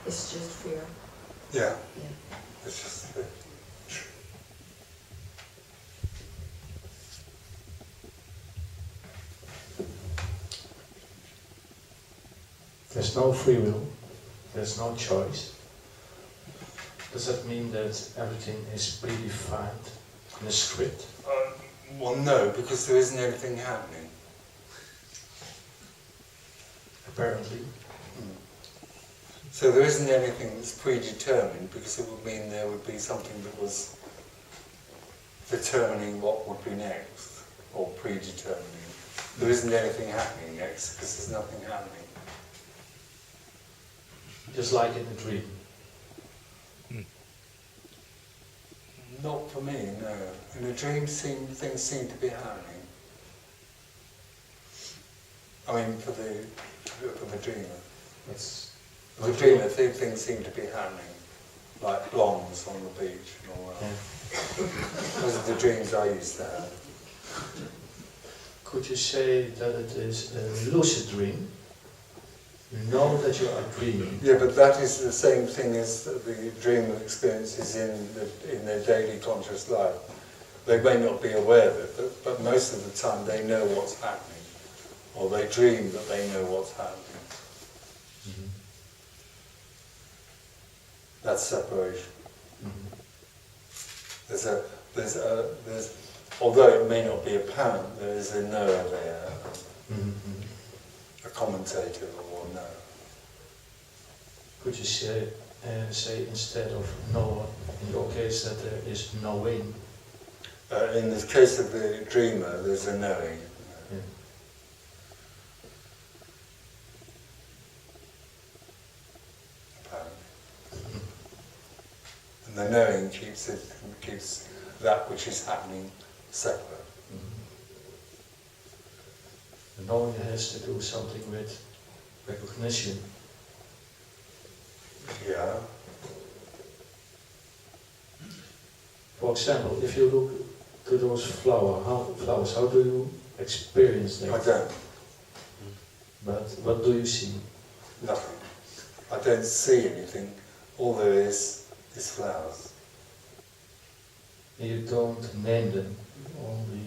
It's just fear. Yeah. Yeah. It's just fear. There's no free will, there's no choice. Does that mean that everything is predefined in a script? Well, no, because there isn't anything happening. Apparently. So there isn't anything that's predetermined, because it would mean there would be something that was determining what would be next, or predetermining. There isn't anything happening next, because there's nothing happening. Just like in a dream. Not for me, no. In a dream, things seem to be happening. I mean, for the dreamer. For the dreamer, things seem to be happening, like blondes on the beach and all that. Yeah. Those are the dreams I used to have. Could you say that it is a lucid dream? You know that you are dreaming. Yeah, but that is the same thing as the dreamer experiences in their daily conscious life. They may not be aware of it, but most of the time they know what's happening, or they dream that they know what's happening. Mm-hmm. That's separation. Mm-hmm. There's although it may not be apparent, there is a knower there, a commentator or knower. Could you say instead of knower, in your case, that there is knowing? In the case of the dreamer, there's a knowing. Yeah. Apparently. And the knowing keeps that which is happening separate. The knowing has to do something with recognition. Yeah. For example, if you look to those flowers, how do you experience them? I don't. But what do you see? Nothing. I don't see anything. All there is flowers. You don't name them, only...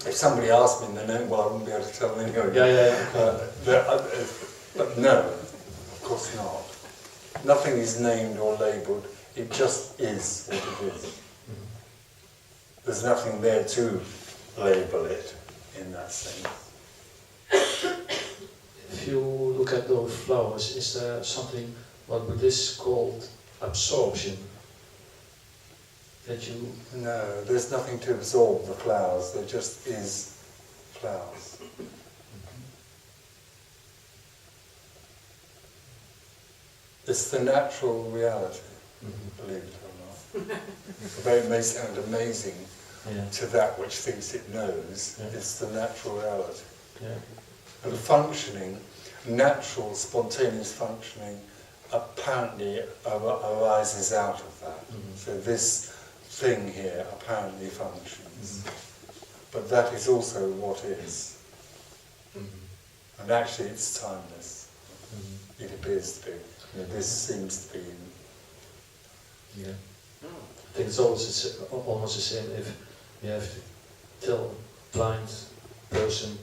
If somebody asked me the name, well, I wouldn't be able to tell them anyway. Yeah. But no, of course not. Nothing is named or labelled. It just is what it is. Mm-hmm. There's nothing there to label it in that sense. If you look at those flowers, is there something what Buddhists called absorption? That you... No, there's nothing to absorb the flowers. There just is flowers. It's the natural reality, believe it or not. Although it may sound amazing to that which thinks it knows, it's the natural reality. Yeah. And the functioning, natural, spontaneous functioning, apparently arises out of that. So this thing here apparently functions. But that is also what is. And actually it's timeless. It appears to be. This seems to be. Yeah. I think it's almost the same if you have to tell a blind person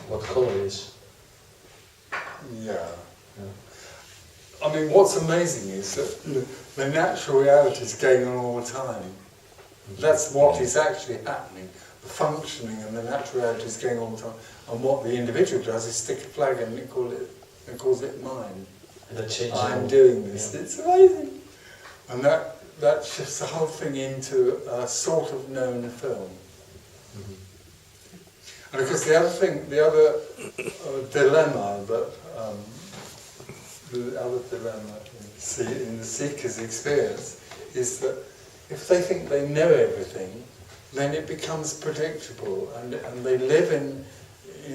what color is. Yeah. I mean, what's amazing is that the natural reality is going on all the time. That's what is actually happening. The functioning and the natural reality is going on all the time. And what the individual does is stick a flag in and calls it mine. And that changes. I'm doing this. Yeah. It's amazing. And that shifts the whole thing into a sort of known film. And because the other dilemma in the seeker's experience is that if they think they know everything, then it becomes predictable, and they live in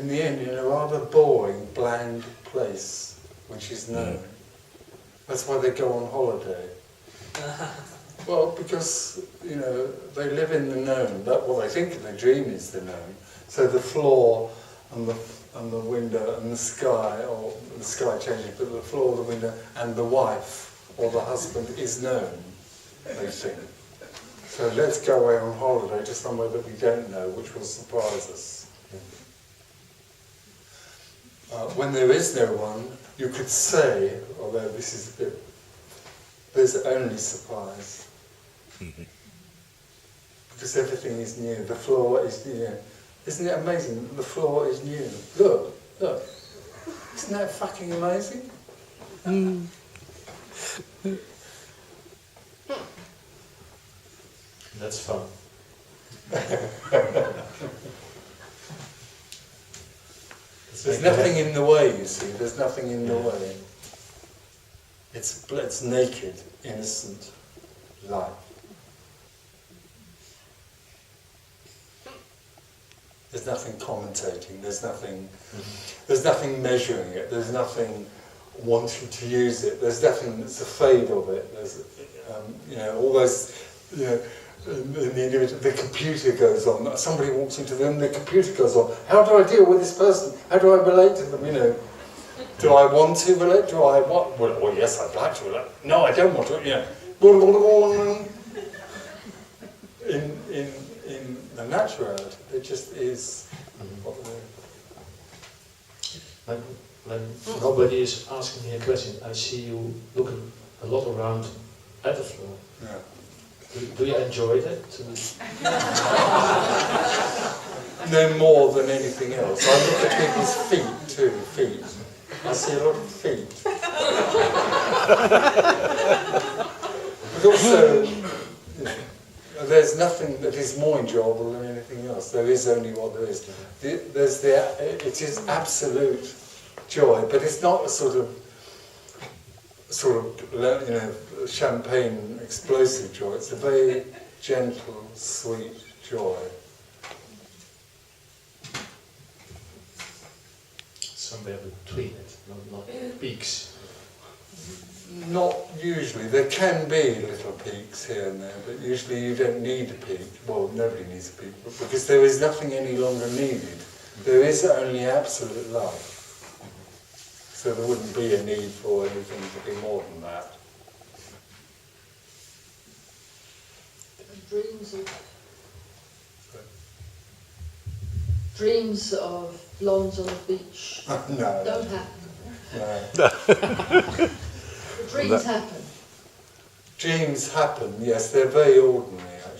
the end in a rather boring, bland place, which is known. That's why they go on holiday. Well, because, they live in the known. What they think of the dream is the known. So the flaw and and the window and the sky, or the sky changing, but the floor, the window, and the wife or the husband is known, they think. So let's go away on holiday to somewhere that we don't know, which will surprise us. When there is no one, you could say, although this is a bit, there's only surprise. Because everything is new. The floor is new. Isn't it amazing? The floor is new. Look, look. Isn't that fucking amazing? That's fun. There's nothing in the way, you see. There's nothing in the way. It's naked, innocent life. There's nothing commentating. There's nothing measuring it. There's nothing wanting to use it. There's nothing that's afraid of it. There's, all those, the computer goes on. Somebody walks into the room, the computer goes on. How do I deal with this person? How do I relate to them? Do I want to relate? Do I want? Well, yes, I'd like to relate. No, I don't want to. In the naturality, it just is. When nobody is asking me a question, I see you looking a lot around at the floor. Yeah. Do you enjoy that? No more than anything else. I look at people's feet too. Feet. I see a lot of feet. But also, there's nothing that is more enjoyable than anything else. There is only what there is. It is absolute joy, but it's not a sort of champagne explosive joy. It's a very gentle, sweet joy. Somewhere between it, not peaks. Not usually. There can be little peaks here and there, but usually you don't need a peak. Well, nobody needs a peak, because there is nothing any longer needed. There is only absolute love. So there wouldn't be a need for anything to be more than that. Dreams of blondes on the beach No. don't happen. No. Dreams happen. Dreams happen, yes, they're very ordinary, I